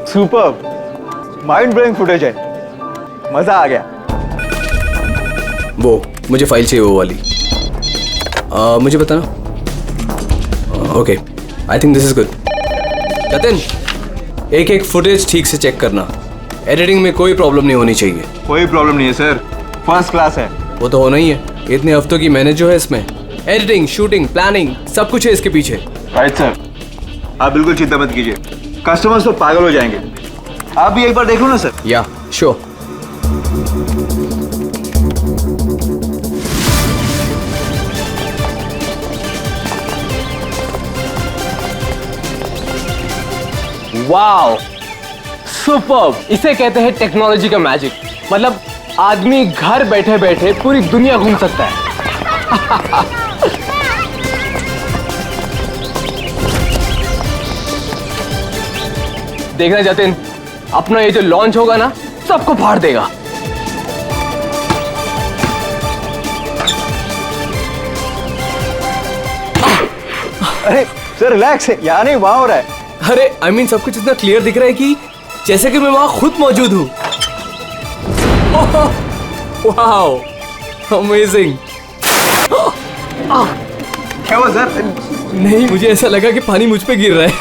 Super, mind blowing footage है, मजा आ गया। वो मुझे फाइल चाहिए, वो वाली। मुझे बताना। Okay, I think this is good. Jatin, एक एक फुटेज ठीक से चेक करना। एडिटिंग में कोई प्रॉब्लम नहीं होनी चाहिए। कोई प्रॉब्लम नहीं है सर, फर्स्ट क्लास है। वो तो होना ही है, इतने हफ्तों की मेहनत जो है इसमें, एडिटिंग, शूटिंग, प्लानिंग, सब कुछ है इसके पीछे। राइट सर, आप बिल्कुल चिंता मत कीजिए, कस्टमर्स तो पागल हो जाएंगे। आप भी एक बार देख लो ना सर। या श्योर। Wow, superb! इसे कहते हैं टेक्नोलॉजी का मैजिक। मतलब आदमी घर बैठे बैठे पूरी दुनिया घूम सकता है। देखना जतिन, अपना ये जो लॉन्च होगा ना, सबको फाड़ देगा। अरे सर रिलैक्स है, यहाँ नहीं वहाँ हो रहा है। अरे आई मीन सब कुछ इतना क्लियर दिख रहा है कि जैसे कि मैं वहां खुद मौजूद हूँ। Wow, amazing. क्या हुआ सर? नहीं, मुझे ऐसा लगा कि पानी मुझ पे गिर रहा है।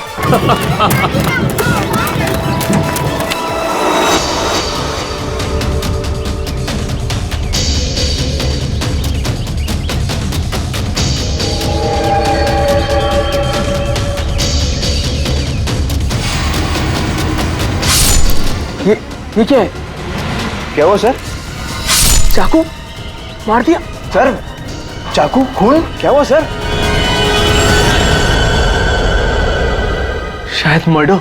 ये क्या है? क्या हुआ सर? चाकू मार दिया सर, चाकू, खून, क्या हुआ सर? शायद मर्डर।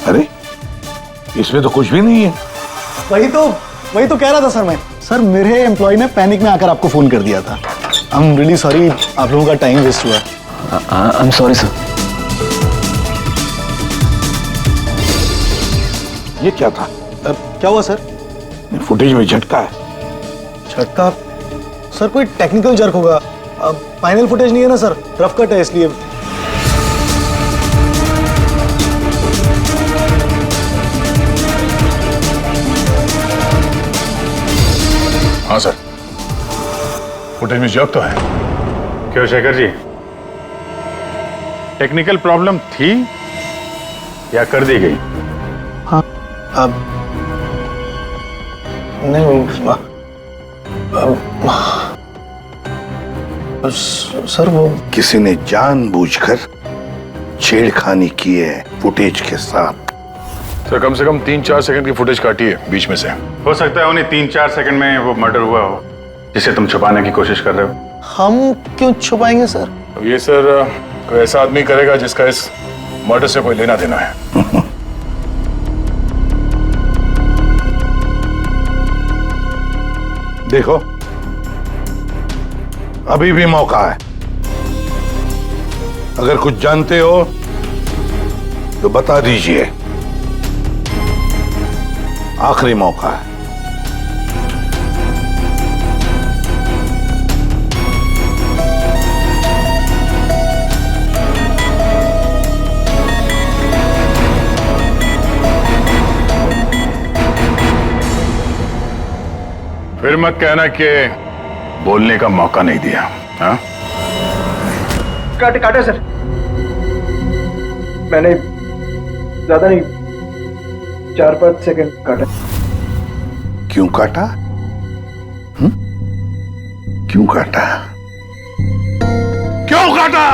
अरे इसमें तो कुछ भी नहीं है। वही तो कह रहा था सर मैं। सर मेरे एम्प्लॉय ने पैनिक में आकर आपको फोन कर दिया था। आई एम रियली सॉरी, आप लोगों का टाइम वेस्ट हुआ। I am sorry sir. ये क्या था? क्या हुआ सर? फुटेज में झटका है। झटका? सर कोई टेक्निकल जर्क होगा। फाइनल फुटेज नहीं है ना सर, रफ कट है इसलिए। हाँ सर, फुटेज में जर्क तो है। क्यों शेखर जी, टेक्निकल प्रॉब्लम थी या कर दी गई? हाँ, अब नहीं सर, वो किसी ने जानबूझकर छेड़खानी की है फुटेज के साथ। सर कम से कम 3-4 सेकंड की फुटेज काटी है बीच में से। हो सकता है उन्हें 3-4 सेकंड में वो मर्डर हुआ हो जिसे तुम छुपाने की कोशिश कर रहे हो। हम क्यों छुपाएंगे सर? अब ये सर कोई ऐसा आदमी करेगा जिसका इस मर्डर से कोई लेना देना है। देखो, अभी भी मौका है। अगर कुछ जानते हो तो बता दीजिए, आखिरी मौका है। फिर मत कहना कि बोलने का मौका नहीं दिया। हाँ, काटे सर, मैंने ज्यादा नहीं, 4-5 सेकंड काटा। क्यों काटा? क्यों काटा? क्यों काटा?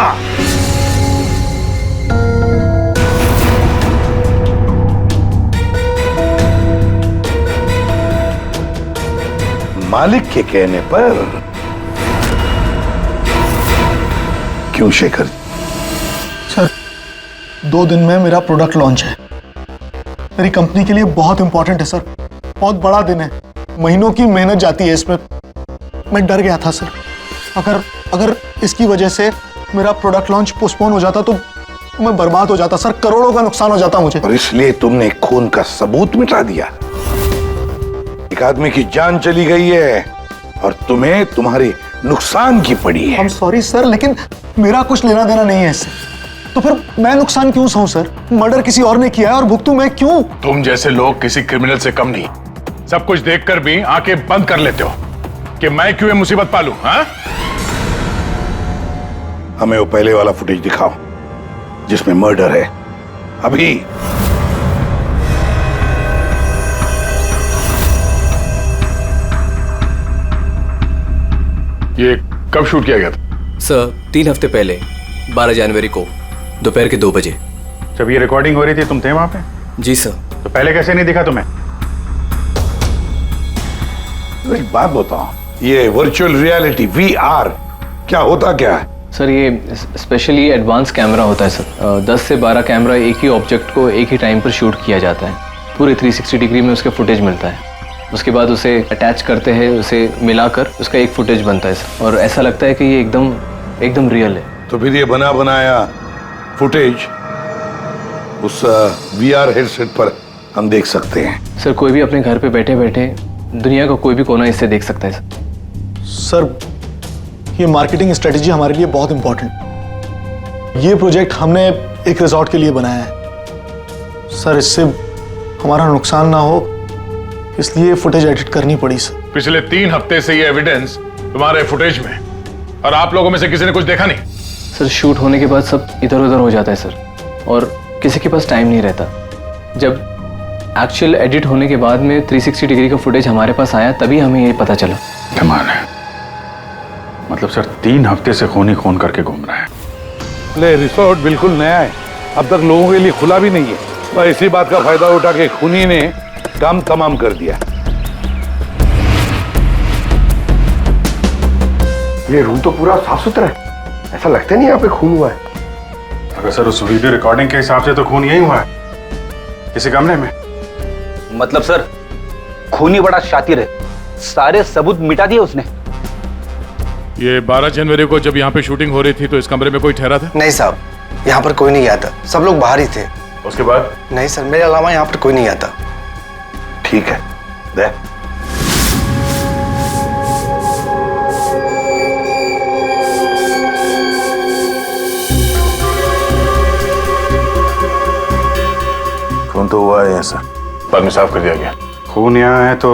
मालिक के कहने पर। क्यों शेखर? सर 2 दिन में मेरा प्रोडक्ट लॉन्च है। मेरी कंपनी के लिए बहुत इंपॉर्टेंट है सर, बहुत बड़ा दिन है। महीनों की मेहनत जाती है इसमें। मैं डर गया था सर। अगर अगर इसकी वजह से मेरा प्रोडक्ट लॉन्च पोस्टपोन हो जाता तो मैं बर्बाद हो जाता सर, करोड़ों का नुकसान हो जाता मुझे। और इसलिए तुमने खून का सबूत मिटा दिया। एक आदमी की जान चली गई है और तुम्हें तुम्हारे नुकसान की पड़ी है। I'm सॉरी सर, लेकिन मेरा कुछ लेना देना नहीं है इससे। तो फिर मैं नुकसान क्यों सहूं सर? मर्डर किसी और ने किया है और भुगतूं मैं क्यों? तुम जैसे लोग किसी क्रिमिनल से कम नहीं। सब कुछ देखकर भी आंखें बंद कर लेते हो कि मैं क्यों ये मुसीबत पालूं, हाँ? हमें वो पहले वाला फुटेज दिखाओ जिसमें मर्डर है, अभी। ये कब शूट किया गया था? सर 3 हफ्ते पहले 12 जनवरी को दोपहर के 2 बजे। जब ये रिकॉर्डिंग हो रही थी तुम थे वहां पे? जी सर। तो पहले कैसे नहीं दिखा तुम्हें? एक बात बताओ, ये वर्चुअल रियलिटी VR क्या होता क्या है? सर ये स्पेशली एडवांस कैमरा होता है सर। 10 से 12 कैमरा एक ही ऑब्जेक्ट को एक ही टाइम पर शूट किया जाता है। पूरे 360 डिग्री में उसका फुटेज मिलता है। उसके बाद उसे अटैच करते हैं, उसे मिलाकर उसका एक फुटेज बनता है सर। और ऐसा लगता है कि ये एकदम रियल है। तो फिर ये बना बनाया फुटेज उस VR हेडसेट पर हम देख सकते हैं। सर कोई भी अपने घर पे बैठे बैठे दुनिया का कोई भी कोना इससे देख सकता है सर। सर ये मार्केटिंग स्ट्रेटेजी हमारे लिए बहुत इंपॉर्टेंट। ये प्रोजेक्ट हमने एक रिजॉर्ट के लिए बनाया है सर। इससे हमारा नुकसान ना हो इसलिए फुटेज एडिट करनी पड़ी सर। पिछले 3 हफ्ते से ये एविडेंस तुम्हारे फुटेज में, और आप लोगों में से किसी ने कुछ देखा नहीं? सर शूट होने के बाद सब इधर उधर हो जाता है सर, और किसी के पास टाइम नहीं रहता। जब एक्चुअल एडिट होने के बाद में 360 डिग्री का फुटेज हमारे पास आया तभी हमें ये पता चला। कमाल है। मतलब सर 3 हफ्ते से खून ही खून करके घूम रहा है। ले, रिसोर्ट बिल्कुल नया है, अब तक लोगों के लिए खुला भी नहीं है। और इसी बात का फायदा उठा के खूनी ने काम तमाम कर दिया। ये रूम तो पूरा साफ सुथरा है, ऐसा लगता नहीं यहाँ पे खून हुआ है। अगर सर उस वीडियो रिकॉर्डिंग के हिसाब से तो खून यही हुआ है, किसी कमरे में। मतलब सर खूनी बड़ा शातिर है, सारे सबूत मिटा दिए उसने। ये 12 जनवरी को जब यहाँ पे शूटिंग हो रही थी तो इस कमरे में कोई ठहरा था? नहीं साहब, यहाँ पर कोई नहीं गया था, सब लोग बाहर ही थे। उसके बाद? नहीं सर, मेरे अलावा यहाँ पर कोई नहीं आता। ठीक है, दे। खून तो हुआ है यहाँ सर, बाद में साफ कर दिया गया। खून यहाँ है तो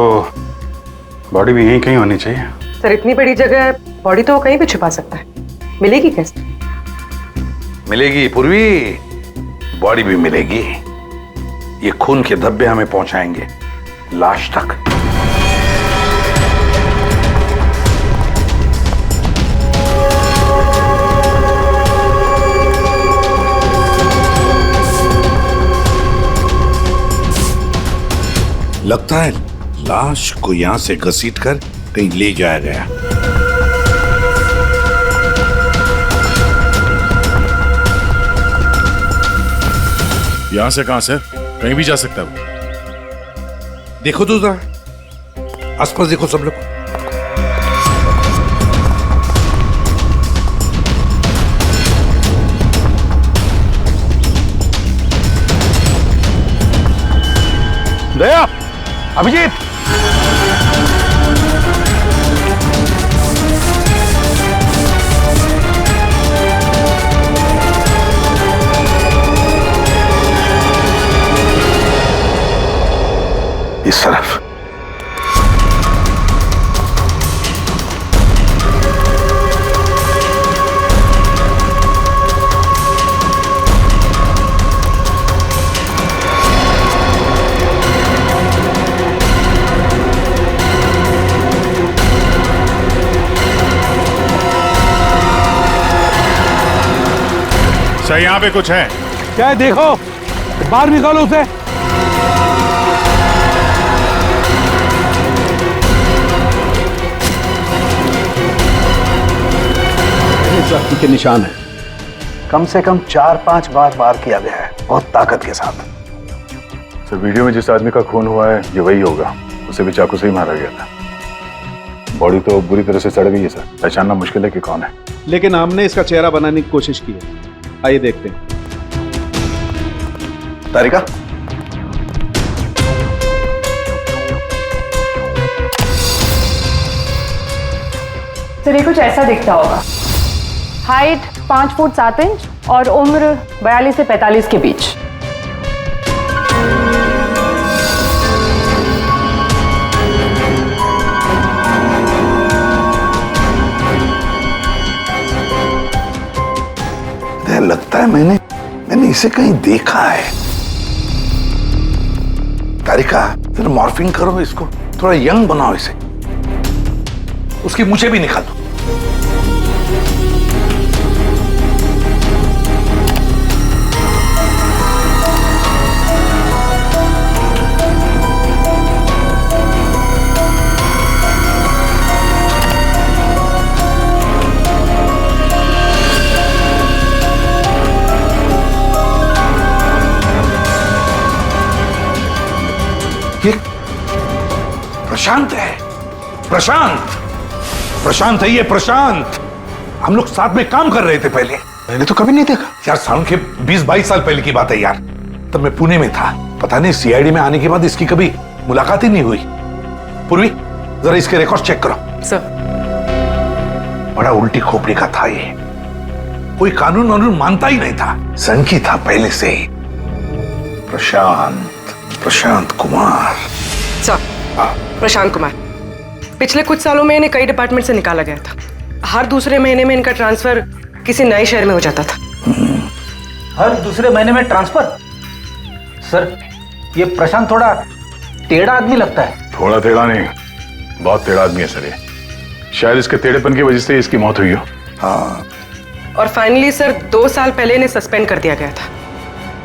बॉडी भी यहीं कहीं होनी चाहिए। सर इतनी बड़ी जगह है, बॉडी तो वो कहीं भी छुपा सकता है, मिलेगी कैसे? मिलेगी पूर्वी, बॉडी भी मिलेगी। ये खून के धब्बे हमें पहुंचाएंगे लाश तक। लगता है लाश को यहां से घसीटकर कहीं ले जाया गया। यहां से कहां सर? कहीं भी जा सकता है वो। देखो तो जरा आसपास देखो सब लोग। दया, अभिजीत, इस तरफ। सर यहाँ पे कुछ है? क्या है देखो, बाहर निकालो उसे। के निशान है, कम से कम 4-5 बार वार किया गया है, बहुत ताकत के साथ। सर वीडियो में जिस आदमी का खून हुआ है ये वही होगा, उसे भी चाकू से ही मारा गया था। बॉडी तो बुरी तरह से सड़ गई है सर, पहचानना मुश्किल है कि कौन है। लेकिन हमने इसका चेहरा बनाने की कोशिश की है। आइए देखते हैं। तारिका, सर ये कुछ ऐसा दिखता होगा। हाइट 5 फुट 7 इंच और उम्र 42 से 45 के बीच। लगता है मैंने इसे कहीं देखा है। तारिका, जरा मॉर्फिंग करो इसको, थोड़ा यंग बनाओ इसे, उसकी मुझे भी निकालो। ये प्रशांत है, प्रशांत है ये, प्रशांत। हम लोग साथ में काम कर रहे थे पहले। मैंने तो कभी नहीं देखा यार, साउंड के 20-22 साल पहले की बात है यार। तब मैं पुणे में था, पता नहीं सीआईडी में आने के बाद इसकी कभी मुलाकात ही नहीं हुई। पूर्वी, जरा इसके रिकॉर्ड चेक करो। सर। बड़ा उल्टी खोपड़ी का था ये, कोई कानून वानून मानता ही नहीं था, सनकी था पहले से ही। प्रशांत कुमार। सर, प्रशांत कुमार पिछले कुछ सालों में इन्हें कई डिपार्टमेंट से निकाला गया था। हर दूसरे महीने में इनका ट्रांसफर किसी नए शहर में हो जाता था। हर दूसरे महीने में ट्रांसफर? सर, ये प्रशांत थोड़ा टेढ़ा आदमी लगता है। थोड़ा टेढ़ा नहीं, बहुत टेढ़ा आदमी है सर ये। शायद इसके टेढ़ेपन की वजह से इसकी मौत हुई हो। हाँ। और फाइनली सर 2 साल पहले इन्हें सस्पेंड कर दिया गया था।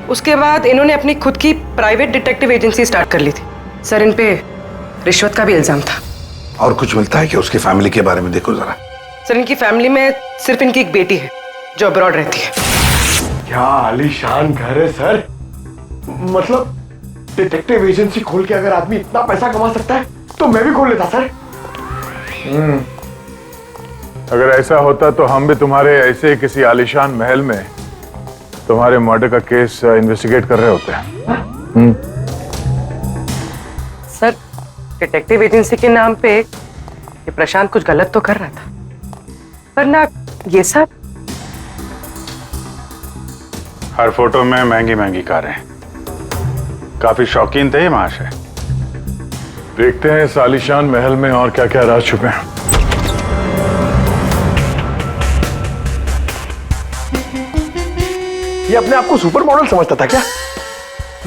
उसके बाद इन्होंने अपनी खुद की प्राइवेट डिटेक्टिव एजेंसी स्टार्ट कर ली थी। सर, इन पे रिश्वत का भी इल्जाम था। और कुछ मिलता है कि उसकी फैमिली के बारे में देखो जरा। सर, इनकी फैमिली में सिर्फ इनकी एक बेटी है जो अब्रॉड रहती है। क्या आलीशान घर है सर। मतलब डिटेक्टिव एजेंसी खोल के अगर आदमी इतना पैसा कमा सकता है तो मैं भी खोल लेता सर। अगर ऐसा होता तो हम भी तुम्हारे ऐसे किसी आलीशान महल में तुम्हारे मर्डर का केस इन्वेस्टिगेट कर रहे होते हैं। सर, डिटेक्टिव एजेंसी के नाम पे ये प्रशांत कुछ गलत तो कर रहा था, पर ना ये सब। हर फोटो में महंगी महंगी कारें, काफी शौकीन थे ये महाशय। देखते हैं इस आलीशान महल में और क्या क्या राज छुपे हैं। ये अपने आप को सुपर मॉडल समझता था क्या?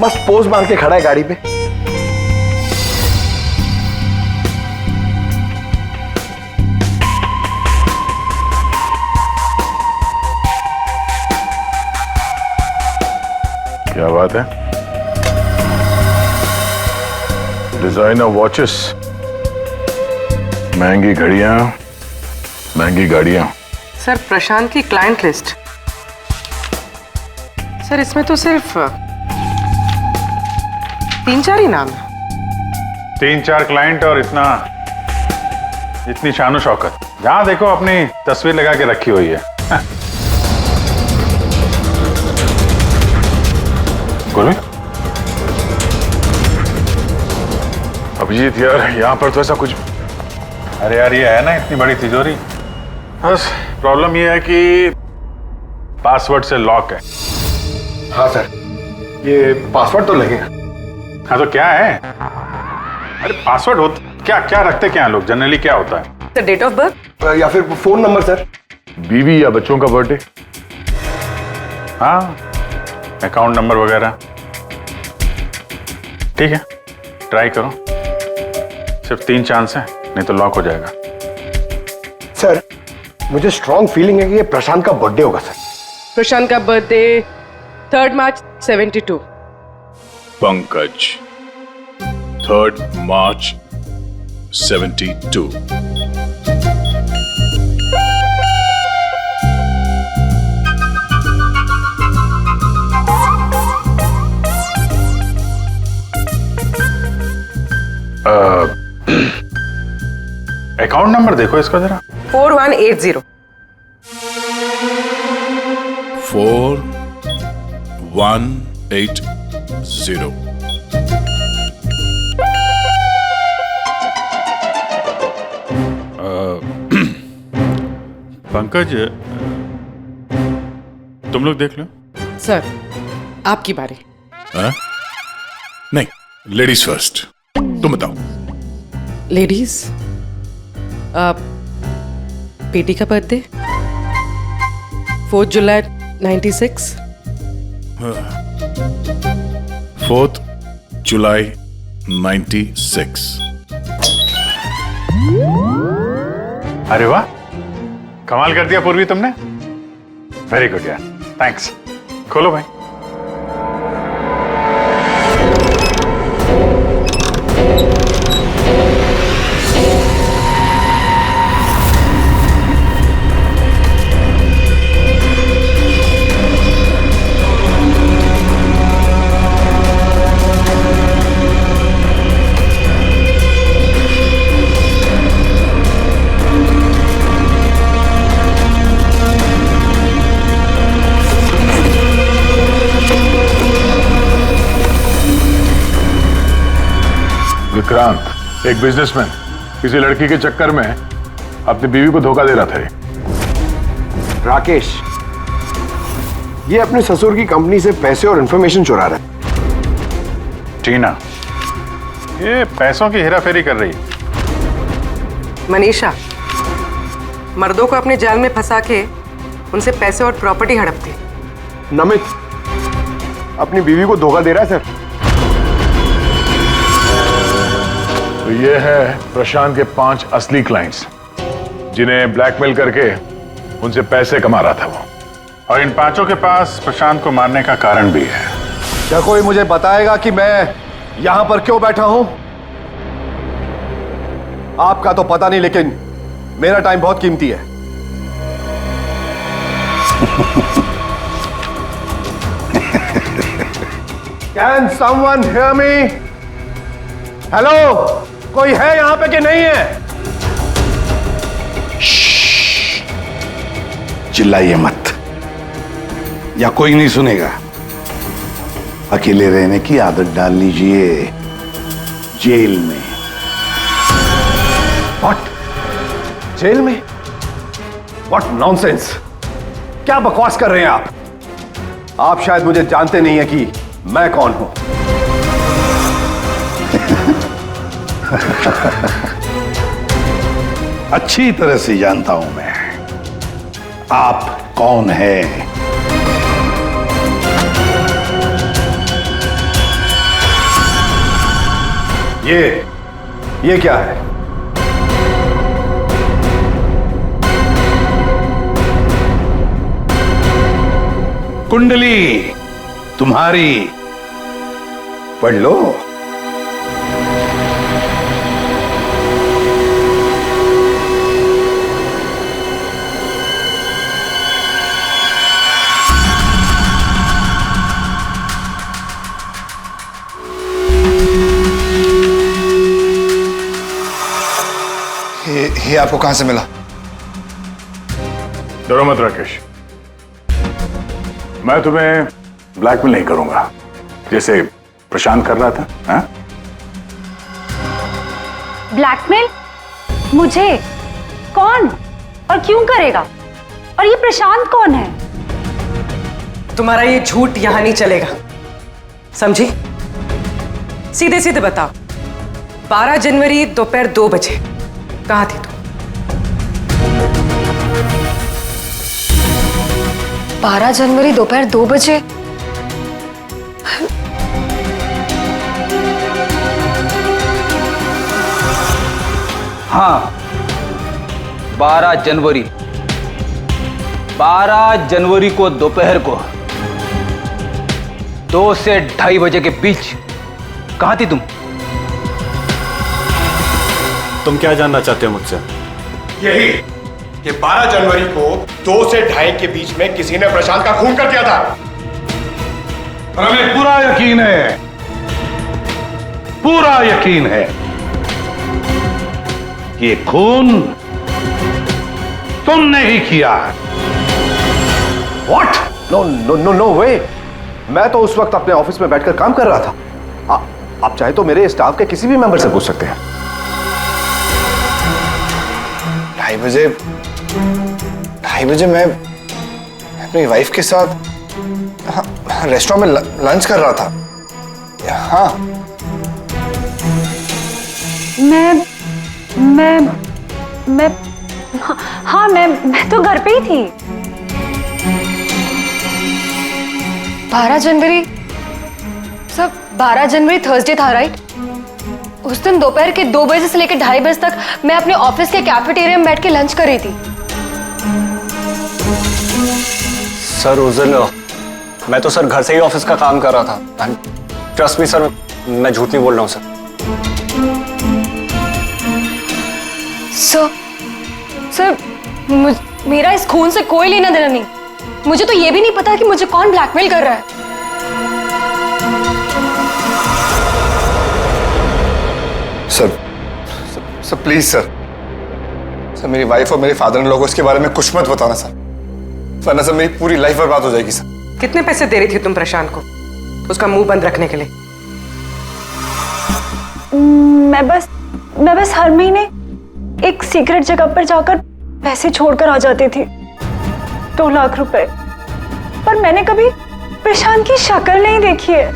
मस्त पोज मार के खड़ा है गाड़ी पे। क्या बात है? डिजाइनर वॉचेस, महंगी घड़ियां, महंगी गाड़ियां। सर, प्रशांत की क्लाइंट लिस्ट। सर, इसमें तो सिर्फ 3-4 ही नाम है। 3-4 क्लाइंट और इतनी शानो शौकत। जहां देखो अपनी तस्वीर लगा के रखी हुई है। बोलो अभिजीत यार, यहाँ पर तो ऐसा कुछ। अरे यार, ये है ना इतनी बड़ी तिजोरी, बस प्रॉब्लम ये है कि पासवर्ड से लॉक है। हाँ सर, ये पासवर्ड तो लगेगा। हाँ तो क्या है? अरे पासवर्ड होता क्या? क्या रखते क्या लोग जनरली? क्या होता है? सर, डेट ऑफ बर्थ या फिर फोन नंबर सर। बीवी या बच्चों का बर्थडे, हाँ, अकाउंट नंबर वगैरह। ठीक है, ट्राई करो। सिर्फ 3 चांस है, नहीं तो लॉक हो जाएगा। सर, मुझे स्ट्रॉन्ग फीलिंग है कि ये प्रशांत का बर्थडे होगा सर। प्रशांत का बर्थडे 3 मार्च 72। पंकज 3 मार्च 72। अकाउंट नंबर देखो इसका जरा। 4180। 4180। पंकज, तुम लोग देख लो। सर आपकी बारी। हाँ? नहीं, लेडीज फर्स्ट। तुम बताओ। लेडीज, बेटी का बर्थडे 4 जुलाई 96। 4 जुलाई 96। अरे वाह, कमाल कर दिया पूर्वी तुमने। वेरी गुड यार, थैंक्स। खोलो भाई। विक्रांत, एक बिजनेसमैन, किसी लड़की के चक्कर में अपनी बीवी को धोखा दे रहा था। राकेश, ये अपने ससुर की कंपनी से पैसे और इंफॉर्मेशन चुरा रहा है। टीना, ये पैसों की हेराफेरी कर रही है। मनीषा, मर्दों को अपने जाल में फंसा के उनसे पैसे और प्रॉपर्टी हड़पती। नमित अपनी बीवी को धोखा दे रहा है सर। तो ये है प्रशांत के 5 असली क्लाइंट्स, जिन्हें ब्लैकमेल करके उनसे पैसे कमा रहा था वो। और इन 5 के पास प्रशांत को मारने का कारण भी है। क्या कोई मुझे बताएगा कि मैं यहां पर क्यों बैठा हूं? आपका तो पता नहीं, लेकिन मेरा टाइम बहुत कीमती है। Can someone hear me? Hello, कोई है यहां पे कि नहीं है? चिल्लाइए मत, या कोई नहीं सुनेगा। अकेले रहने की आदत डाल लीजिए जेल में। What? जेल में? What nonsense? क्या बकवास कर रहे हैं आप? आप शायद मुझे जानते नहीं है कि मैं कौन हूं। अच्छी तरह से जानता हूं मैं आप कौन हैं। ये क्या है? कुंडली तुम्हारी, पढ़ लो। ये आपको कहां से मिला? डरो मत राकेश, मैं तुम्हें ब्लैकमेल नहीं करूंगा जैसे प्रशांत कर रहा था। हाँ? ब्लैकमेल? मुझे? कौन और क्यों करेगा? और ये प्रशांत कौन है? तुम्हारा ये झूठ यहां नहीं चलेगा, समझी? सीधे सीधे बताओ, 12 जनवरी दोपहर 2 बजे कहां थी तुम? 12 जनवरी दोपहर 2 बजे? हाँ, 12 जनवरी को दोपहर को 2 से 2:30 बजे के बीच कहां थी तुम? तुम क्या जानना चाहते हो मुझसे? यही कि 12 जनवरी को 2 से 2:30 के बीच में किसी ने प्रशांत का खून कर दिया था। और हमें पूरा यकीन है ये खून तुमने ही किया। What? No no no no way. मैं तो उस वक्त अपने ऑफिस में बैठकर काम कर रहा था। आप चाहे तो मेरे स्टाफ के किसी भी मेंबर से पूछ सकते हैं। 2:30 बजे मैं अपनी वाइफ के साथ रेस्टोरेंट में लंच कर रहा था। हाँ, मैं तो घर पे ही थी। 12 जनवरी सब 12 जनवरी थर्सडे था, राइट? उस दिन दोपहर के 2 बजे से लेकर 2:30 बजे तक मैं अपने ऑफिस के कैफेटेरिया में बैठ के लंच कर रही थी। सर उस दिन मैं तो सर घर से ही ऑफिस का काम कर रहा था। ट्रस्ट मी सर, मैं झूठ नहीं बोल रहा हूँ सर। सर मेरा इस खून से कोई लेना देना नहीं। मुझे तो ये भी नहीं पता कि मुझे कौन ब्लैकमेल कर रहा है। सर प्लीज सर मेरी वाइफ और मेरे फादर इन लॉ को इसके बारे में कुछ मत बताना सर, वरना सर मेरी पूरी लाइफ बर्बाद हो जाएगी सर। कितने पैसे दे रही थी तुम प्रशांत को उसका मुंह बंद रखने के लिए? मैं बस हर महीने एक सीक्रेट जगह पर जाकर पैसे छोड़कर आ जाती थी, 2 लाख रुपए। पर मैंने कभी प्रशांत की शक्ल नहीं देखी है।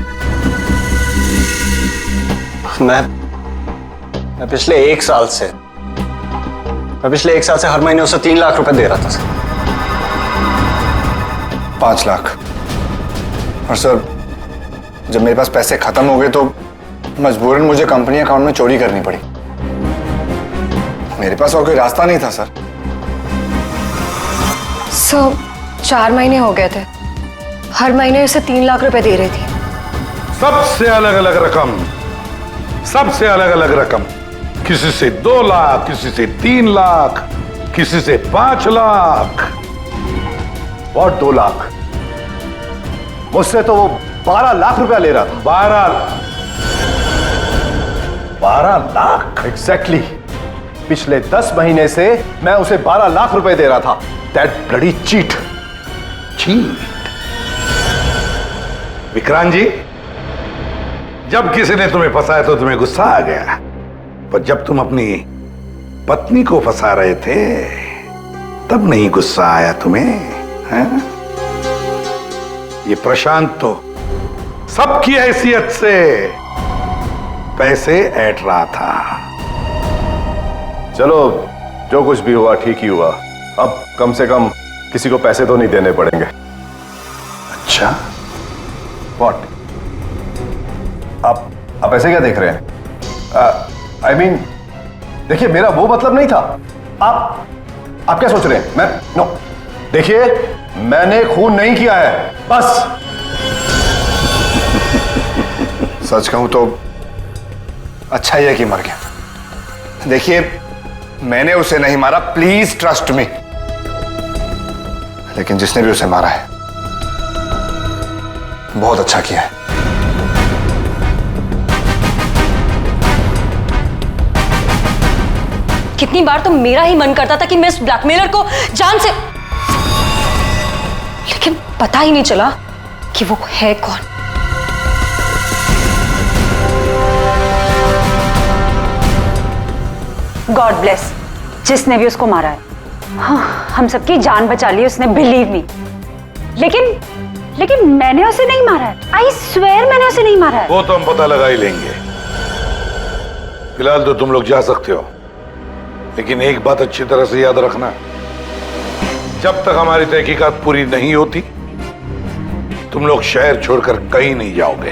मैं पिछले 1 साल से हर महीने उसे 3 लाख रुपए दे रहा था सर। 5 लाख। और सर जब मेरे पास पैसे खत्म हो गए तो मजबूरन मुझे कंपनी अकाउंट में चोरी करनी पड़ी। मेरे पास और कोई रास्ता नहीं था सर। 4 महीने हो गए थे, हर महीने उसे 3 लाख रुपए दे रही थी। सबसे अलग अलग रकम, किसी से 2 लाख, किसी से 3 लाख, किसी से 5 लाख। और 2 लाख? मुझसे तो वो 12 लाख रुपया ले रहा था। 12 लाख? एग्जैक्टली। पिछले 10 महीने से मैं उसे 12 लाख रुपए दे रहा था। That bloody cheat. Vikrant ji, जब किसी ने तुम्हें फंसाया तो तुम्हें गुस्सा आ गया, पर जब तुम अपनी पत्नी को फंसा रहे थे तब नहीं गुस्सा आया तुम्हें, हैं? ये प्रशांत तो सबकी हैसियत से पैसे ऐंठ रहा था। चलो जो कुछ भी हुआ ठीक ही हुआ। अब कम से कम किसी को पैसे तो नहीं देने पड़ेंगे। अच्छा, व्हाट? आप ऐसे क्या देख रहे हैं? आई मीन देखिए, मेरा वो मतलब नहीं था। आप क्या सोच रहे हैं? मैं नो, देखिए मैंने खून नहीं किया है, बस। सच कहूं तो अच्छा ही है कि मर गया। देखिए मैंने उसे नहीं मारा, प्लीज ट्रस्ट मी। लेकिन जिसने भी उसे मारा है बहुत अच्छा किया है। कितनी बार तो मेरा ही मन करता था कि मैं इस ब्लैकमेलर को जान से, लेकिन पता ही नहीं चला कि वो है कौन। गॉड ब्लेस जिसने भी उसको मारा है। हाँ, हम सबकी जान बचा ली उसने, बिलीव मी। लेकिन मैंने उसे नहीं मारा है। आई स्वेयर मैंने उसे नहीं मारा है। वो तो हम पता लगा ही लेंगे। फिलहाल तो तुम लोग जा सकते हो, लेकिन एक बात अच्छी तरह से याद रखना, जब तक हमारी तहकीकात पूरी नहीं होती तुम लोग शहर छोड़कर कहीं नहीं जाओगे।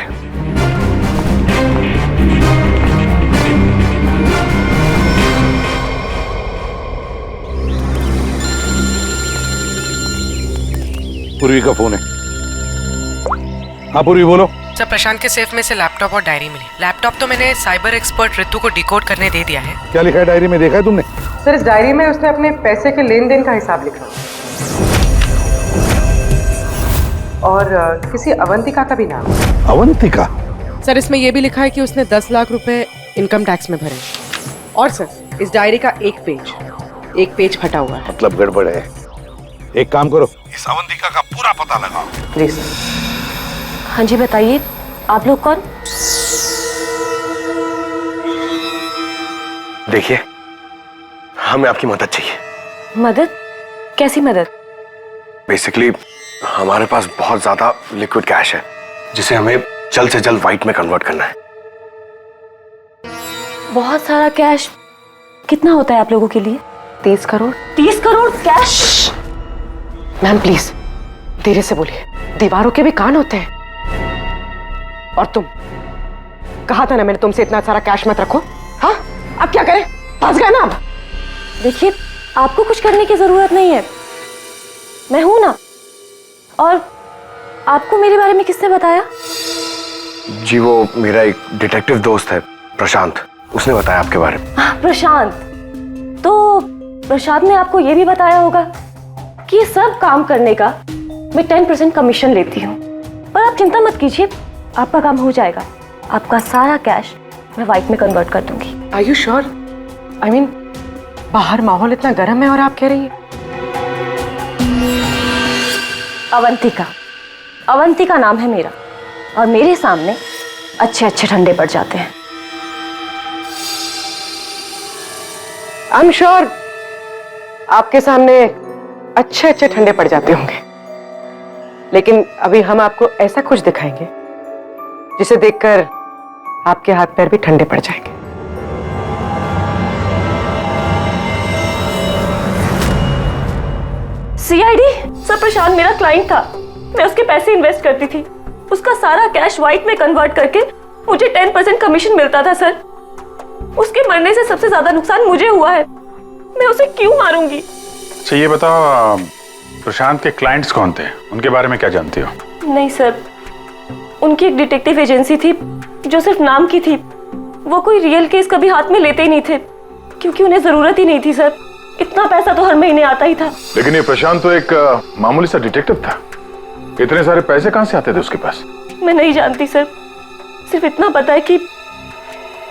पूर्वी का फोन है। हाँ पूर्वी बोलो। सर, प्रशांत के सेफ में से लैपटॉप और डायरी मिली। लैपटॉप तो मैंने साइबर एक्सपर्ट रितु को डिकोड करने दे दिया है। क्या लिखा है डायरी में, देखा है तुमने? सर, इस डायरी में उसने अपने पैसे के लेन देन का हिसाब लिखा और किसी अवंतिका का भी नाम। अवंतिका? सर, इसमें यह भी लिखा है कि उसने 10 लाख रुपए इनकम टैक्स में भरे। और सर, इस डायरी का एक पेज फटा हुआ है। मतलब गड़बड़ है। एक काम करो, इस अवंतिका का पूरा पता लगाओ। प्लीज। हाँ जी बताइए, आप लोग कौन? देखिए, हमें आपकी मदद चाहिए। मदद? कैसी मदद? बेसिकली हमारे पास बहुत ज्यादा लिक्विड कैश है जिसे हमें जल्द से जल्द व्हाइट में कन्वर्ट करना है। बहुत सारा कैश? कितना होता है आप लोगों के लिए? 30 crore. 30 crore cash? Ma'am please धीरे से बोलिए, दीवारों के भी कान होते हैं। और तुम, कहा था ना मैंने तुमसे इतना सारा कैश मत रखो। हाँ, अब क्या करें? फंस गए ना अब। देखिए, आपको कुछ करने की जरूरत नहीं है, मैं हूं ना। और आपको मेरे बारे में किसने बताया? जी वो मेरा एक डिटेक्टिव दोस्त है प्रशांत, उसने बताया आपके बारे में। प्रशांत? तो प्रशांत ने आपको यह भी बताया होगा कि ये सब काम करने का मैं 10% कमीशन लेती हूँ। पर आप चिंता मत कीजिए, आपका काम हो जाएगा। आपका सारा कैश मैं व्हाइट में कन्वर्ट कर दूंगी। Are you sure? I mean, बाहर माहौल इतना गर्म है और आप कह रही हैं? अवंतिका नाम है मेरा, और मेरे सामने अच्छे अच्छे ठंडे पड़ जाते हैं। आई एम श्योर आपके सामने अच्छे अच्छे ठंडे पड़ जाते होंगे, लेकिन अभी हम आपको ऐसा कुछ दिखाएंगे जिसे देखकर आपके हाथ पैर भी ठंडे पड़ जाएंगे। सीआईडी? सर, प्रशांत मेरा क्लाइंट था, मैं उसके पैसे इन्वेस्ट करती थी। उसका सारा कैश व्हाइट में कन्वर्ट करके मुझे 10% कमीशन मिलता था सर। उसके मरने से सबसे ज्यादा नुकसान मुझे हुआ है, मैं उसे क्यों मारूंगी? अच्छा ये बताओ, प्रशांत के क्लाइंट्स कौन थे, उनके बारे में क्या जानती हो? नहीं सर, उनकी एक डिटेक्टिव एजेंसी थी जो सिर्फ नाम की थी। वो कोई रियल केस कभी हाथ में लेते ही नहीं थे, क्योंकि उन्हें जरूरत ही नहीं थी सर। इतना पैसा तो हर महीने आता ही था। लेकिन ये प्रशांत तो एक मामूली सा डिटेक्टिव था, इतने सारे पैसे कहां से आते थे उसके पास? मैं नहीं जानती सर, सिर्फ इतना पता है कि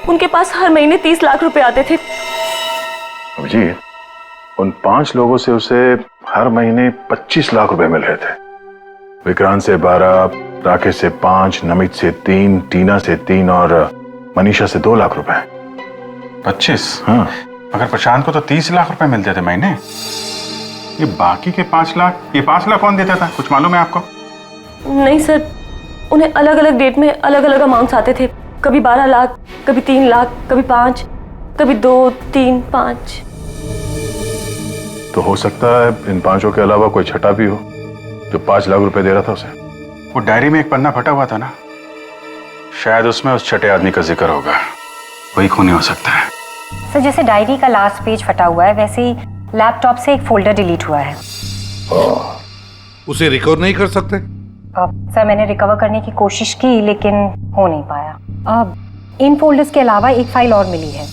उनके पास हर महीने 30 लाख रुपए आते थे। जी, उन 5 लोगों से उसे हर महीने 25 लाख रुपए मिल रहे थे। विक्रांत से 12, राकेश से 5, नमित से 3, टीना से 3 और मनीषा से 2 लाख रुपए। 25? हाँ। अगर प्रशांत को तो 30 लाख रुपए मिलते थे महीने, ये बाकी के 5 लाख, ये 5 लाख कौन देता था, कुछ मालूम है आपको? नहीं सर, उन्हें अलग अलग डेट में अलग अलग अमाउंट्स आते थे। कभी 12 लाख, कभी 3 लाख, कभी 5, कभी 2, 3, 5। तो हो सकता है इन 5 के अलावा कोई छठा भी हो जो 5 लाख रुपए दे रहा था उसे। वो डायरी में एक पन्ना फटा हुआ था ना, शायद उसमें उस छठे आदमी का जिक्र होगा, वही खूनी हो सकता है। सर, जैसे डायरी का लास्ट पेज फटा हुआ है, वैसे ही लैपटॉप से एक फोल्डर डिलीट हुआ है। उसे रिकवर नहीं कर सकते? सर, मैंने रिकवर करने की कोशिश की लेकिन हो नहीं पाया। अब इन फोल्डर्स के अलावा एक फाइल और मिली है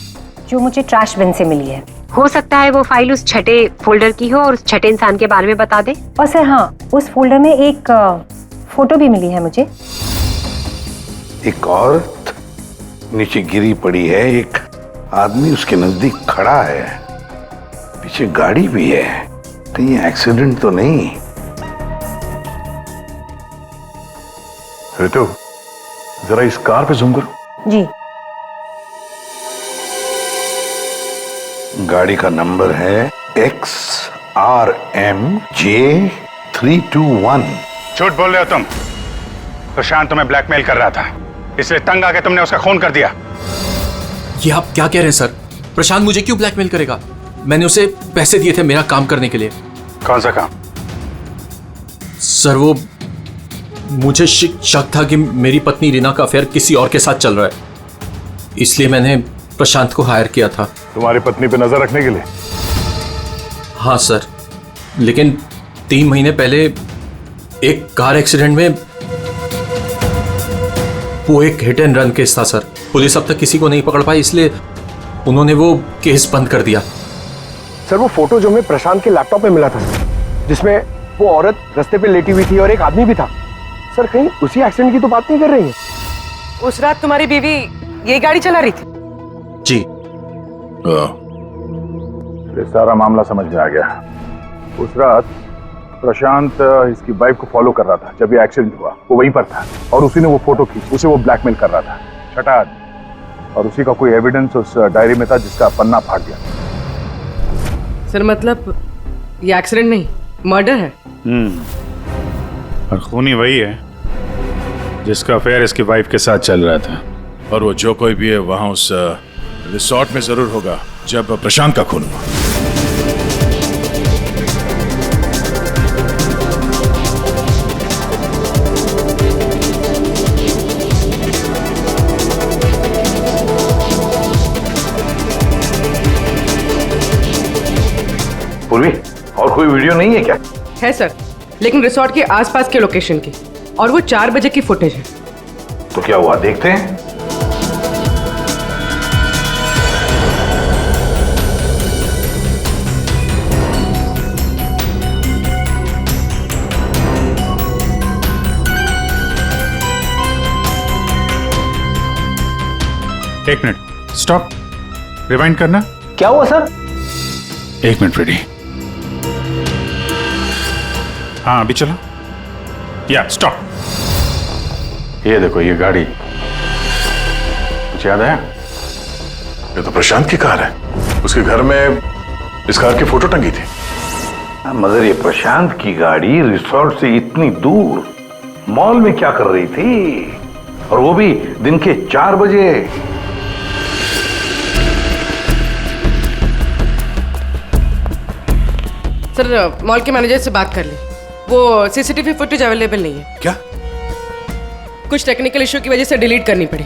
जो मुझे ट्रैश बिन से मिली है। हो सकता है वो फाइल उस छठे फोल्डर की हो और उस छठे इंसान के बारे में बता दे। और सर हाँ, उस फोल्डर में एक फोटो भी मिली है मुझे। एक औरत नीचे गिरी पड़ी है, एक आदमी उसके नजदीक खड़ा है, पीछे गाड़ी भी है। कहीं एक्सीडेंट तो नहीं? ऋतु, जरा इस कार पे जूम करो। जी। गाड़ी का नंबर है XRMJ321। झूठ बोल रहे हो तुम। प्रशांत तुम्हें ब्लैकमेल कर रहा था, इसलिए तंग आके तुमने उसका खून कर दिया। ये आप क्या कह रहे हैं सर? प्रशांत मुझे क्यों ब्लैकमेल करेगा? मैंने उसे पैसे दिए थे मेरा काम करने के लिए। कौन सा काम? सर वो मुझे शक था कि मेरी पत्नी रीना का अफेयर किसी और के साथ चल रहा है, इसलिए मैंने प्रशांत को हायर किया था। तुम्हारी पत्नी पे नजर रखने के लिए? हाँ सर, लेकिन 3 महीने पहले एक कार एक्सीडेंट में, वो एक हिट एंड रन केस था सर। पुलिस अब तक किसी को नहीं पकड़ पाई, इसलिए उन्होंने वो केस बंद कर दिया। सर, वो फोटो जो हमें प्रशांत के लैपटॉप में मिला था, जिसमें वो औरत रास्ते पे लेटी हुई थी और एक आदमी भी था। सर, कहीं उसी एक्सीडेंट की तो बात नहीं कर रही है? उस रात तुम्हारी बीवी ये गाड़ी चला रही थी? जी। ये सारा मामला समझ में आ गया। उस रात प्रशांत इसकी वाइफ को फॉलो कर रहा था। जब ये एक्सीडेंट हुआ वो वहीं पर था और उसी ने वो फोटो खींची, उसे वो ब्लैकमेल कर रहा था। छठा आदमी, और उसी का कोई एविडेंस उस डायरी में था जिसका पन्ना फाड़ गया। सर मतलब ये एक्सीडेंट नहीं, मर्डर है। और खूनी वही है जिसका अफेयर इसकी वाइफ के साथ चल रहा था। और वो जो कोई भी है वहां उस रिसोर्ट में जरूर होगा जब प्रशांत का खून हुआ। पूर्वी, और कोई वीडियो नहीं है क्या? है सर, लेकिन रिसोर्ट के आसपास के लोकेशन की, और वो 4 बजे की फुटेज है। तो क्या हुआ देखते हैं। एक मिनट, स्टॉप, रिवाइंड करना। क्या हुआ सर? एक मिनट रेडी। हाँ अभी चलो। या स्टॉप। ये देखो ये गाड़ी, कुछ याद आया? ये तो प्रशांत की कार है। उसके घर में इस कार की फोटो टंगी थी। मगर ये प्रशांत की गाड़ी रिसोर्ट से इतनी दूर मॉल में क्या कर रही थी, और वो भी दिन के 4 बजे? सर मॉल के मैनेजर से बात कर ली, वो सीसीटीवी फुटेज अवेलेबल नहीं है। क्या? कुछ टेक्निकल इशू की वजह से डिलीट करनी पड़ी।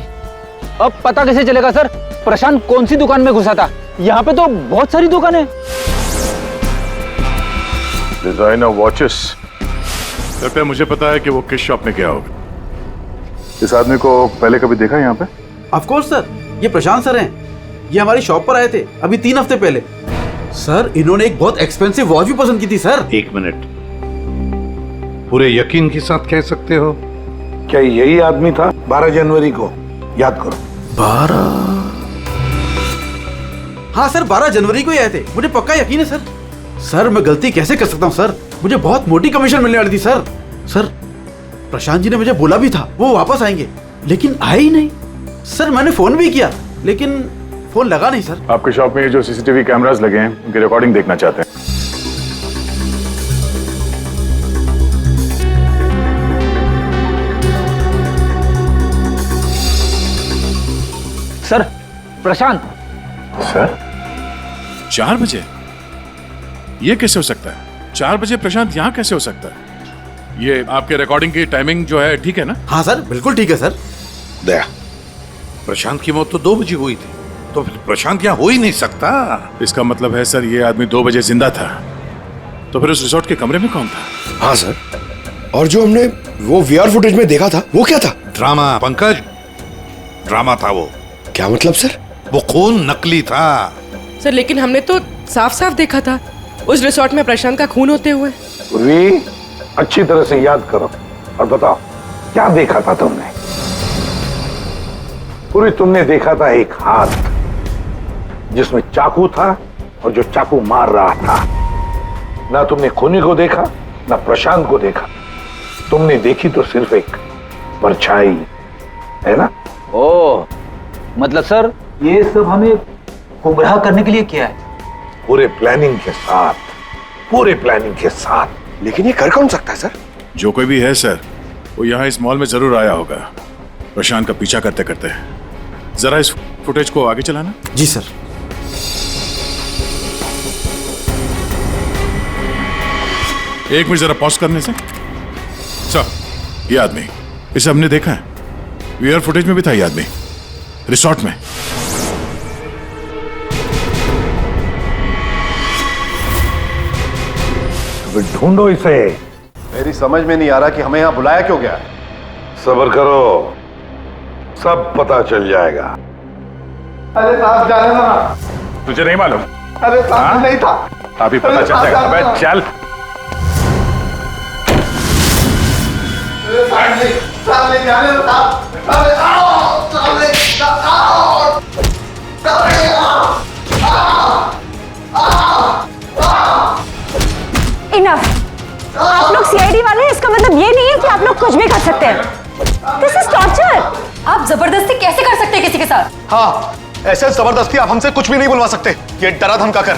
अब पता कैसे चलेगा सर प्रशांत कौन सी दुकान में घुसा था? यहाँ पे तो बहुत सारी दुकानें। डिजाइनर वॉचेस, लगता है मुझे पता है कि वो किस शॉप में गया होगा। इस आदमी को पहले कभी देखा यहाँ पे? ऑफ कोर्स सर, ये प्रशांत सर हैं। ये हमारी शॉप पर आए थे अभी 3 हफ्ते पहले। सर इन्होंने एक बहुत एक्सपेंसिव वॉच भी पसंद की थी सर। 1 मिनट, पूरे यकीन के साथ कह सकते हो क्या यही आदमी था 12 जनवरी को? याद करो। 12? हाँ सर, 12 जनवरी को ही आए थे, मुझे पक्का यकीन है सर। सर मैं गलती कैसे कर सकता हूँ सर, मुझे बहुत मोटी कमीशन मिलने वाली थी सर। सर प्रशांत जी ने मुझे बोला भी था वो वापस आएंगे, लेकिन आए ही नहीं। सर मैंने फोन भी किया लेकिन फोन लगा नहीं सर। आपके शॉप में जो सीसीटीवी कैमरास लगे हैं उनकी रिकॉर्डिंग देखना चाहते हैं। सर प्रशांत। सर 4 बजे? ये कैसे हो सकता है? 4 बजे प्रशांत यहाँ कैसे हो सकता है? ये आपके रिकॉर्डिंग की टाइमिंग जो है ठीक है ना? हाँ सर बिल्कुल ठीक है सर। दया, प्रशांत की मौत तो 2 बजे हुई थी, तो फिर प्रशांत यहाँ हो ही नहीं सकता। इसका मतलब है सर ये आदमी 2 बजे जिंदा था, तो फिर उस रिसोर्ट के कमरे में कौन था? हाँ सर, और जो हमने वो वीआर फुटेज में देखा था वो क्या था? ड्रामा पंकज, ड्रामा था वो। क्या मतलब सर? वो खून नकली था। सर लेकिन हमने तो साफ साफ देखा था उस रिसोर्ट में प्रशांत का खून होते हुए। पूर्वी, अच्छी तरह से याद करो और बताओ क्या देखा था तुमने? पूरी तुमने देखा था एक हाथ जिसमें चाकू था और जो चाकू मार रहा था। ना तुमने खूनी को देखा ना प्रशांत को देखा, तुमने देखी तो सिर्फ एक परछाई, है ना? ओ मतलब सर ये सब हमें गुमराह करने के लिए किया है? पूरे प्लानिंग के साथ, पूरे प्लानिंग के साथ। लेकिन ये कर कौन सकता है सर? जो कोई भी है सर, वो यहाँ इस मॉल में जरूर आया होगा प्रशांत का पीछा करते करते। जरा इस फुटेज को आगे चलाना। जी सर। एक मिनट जरा पॉज करने से। सर ये आदमी, इसे हमने देखा है, वीआर फुटेज में भी था ये आदमी रिसोर्ट में। ढूंढो इसे। मेरी समझ में नहीं आ रहा कि हमें यहाँ बुलाया क्यों गया। सब्र करो, सब पता चल जाएगा। अरे साहब जाने ना। तुझे नहीं मालूम? अरे साहब नहीं था। अभी पता चल जाएगा। अबे चल। साहब नहीं जाने दो साहब। अरे आओ साहब नहीं आओ। आप लोग सीआईडी वाले हैं, इसका मतलब ये नहीं है कि आप लोग कुछ भी कर सकते हैं। This is torture. आप जबरदस्ती कैसे कर सकते हैं किसी के साथ? हाँ, ऐसे जबरदस्ती आप हमसे कुछ भी नहीं बुलवा सकते। ये डरा धमका कर।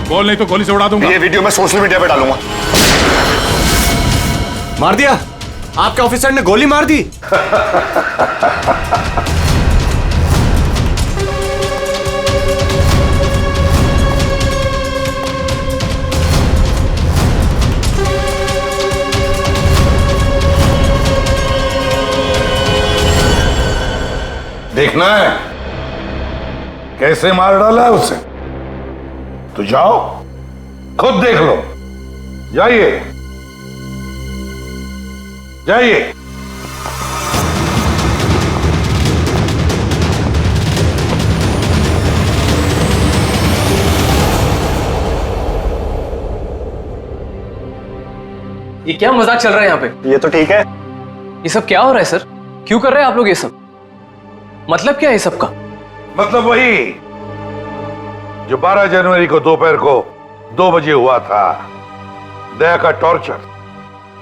बोल नहीं तो गोली से उड़ा दूंगा। ये वीडियो मैं सोशल मीडिया पे डालूंगा। मार दिया? आपके ऑफिसर ने गोली मार दी? देखना है कैसे मार डाला है उसे? तो जाओ, खुद देख लो। जाइए जाइए। ये क्या मजाक चल रहा है यहाँ पे? ये तो ठीक है। ये सब क्या हो रहा है सर? क्यों कर रहे हैं आप लोग ये सब? मतलब क्या है ये सब का? मतलब वही जो 12 जनवरी को दोपहर को 2 बजे हुआ था, दया का टॉर्चर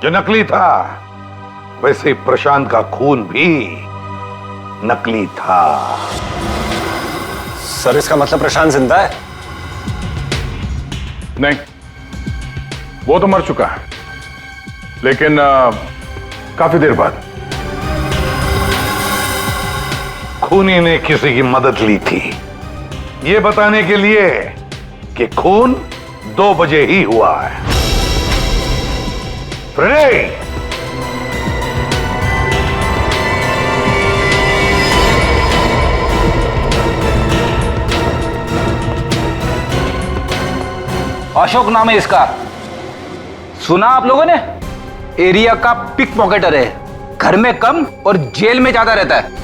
जो नकली था, वैसे ही प्रशांत का खून भी नकली था। सर, इसका मतलब प्रशांत जिंदा है? नहीं, वो तो मर चुका है, लेकिन काफी देर बाद। खूनी ने किसी की मदद ली थी ये बताने के लिए कि खून 2 बजे ही हुआ है। फ्रेडे, अशोक नाम है इसका। सुना आप लोगों ने? एरिया का पिक पॉकेटर है, घर में कम और जेल में ज्यादा रहता है।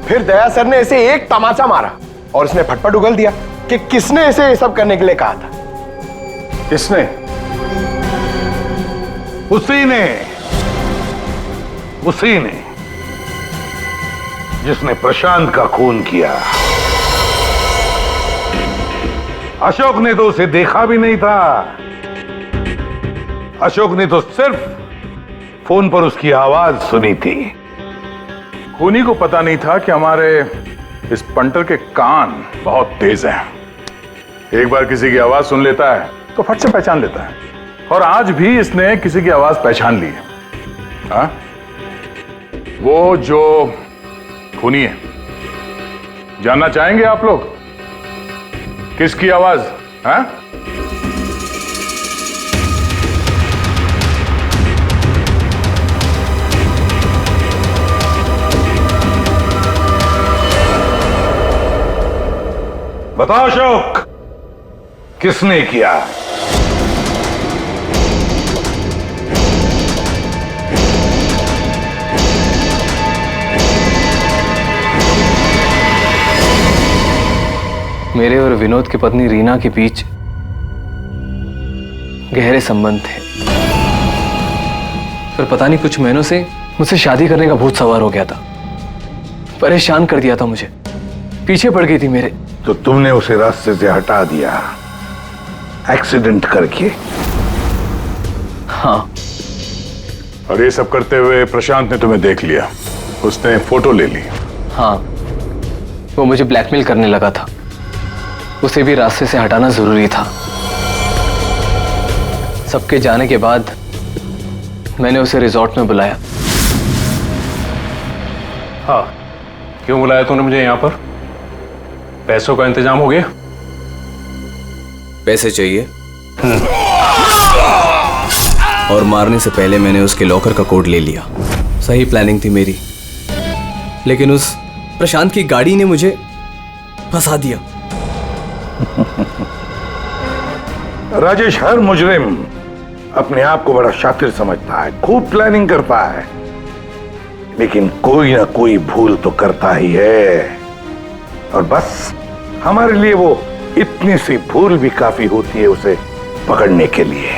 फिर दया सर ने इसे एक तमाचा मारा और उसने फटफट उगल दिया कि किसने इसे ये सब करने के लिए कहा था। किसने? उसी ने जिसने प्रशांत का खून किया। अशोक ने तो उसे देखा भी नहीं था। अशोक ने तो सिर्फ फोन पर उसकी आवाज सुनी थी। खूनी को पता नहीं था कि हमारे इस पंटर के कान बहुत तेज हैं। एक बार किसी की आवाज सुन लेता है तो फट से पहचान लेता है, और आज भी इसने किसी की आवाज पहचान ली है। हाँ? वो जो खूनी है, जानना चाहेंगे आप लोग किसकी आवाज? हाँ? बताओ अशोक, किसने किया? मेरे और विनोद की पत्नी रीना के बीच गहरे संबंध थे, पर पता नहीं कुछ महीनों से मुझसे शादी करने का भूत सवार हो गया था। परेशान कर दिया था मुझे, पीछे पड़ गई थी मेरे। तो तुमने उसे रास्ते से हटा दिया एक्सीडेंट करके? हाँ। और ये सब करते हुए प्रशांत ने तुम्हें देख लिया, उसने फोटो ले ली। हाँ, वो मुझे ब्लैकमेल करने लगा था। उसे भी रास्ते से हटाना जरूरी था। सबके जाने के बाद मैंने उसे रिजॉर्ट में बुलाया। हाँ, क्यों बुलाया तूने मुझे यहाँ पर? पैसों का इंतजाम हो गया? पैसे चाहिए, और मारने से पहले मैंने उसके लॉकर का कोड ले लिया। सही प्लानिंग थी मेरी, लेकिन उस प्रशांत की गाड़ी ने मुझे फंसा दिया। राजेश हर मुजरिम अपने आप को बड़ा शातिर समझता है, खूब प्लानिंग करता है, लेकिन कोई ना कोई भूल तो करता ही है। और बस हमारे लिए वो इतनी सी भूल भी काफी होती है उसे पकड़ने के लिए।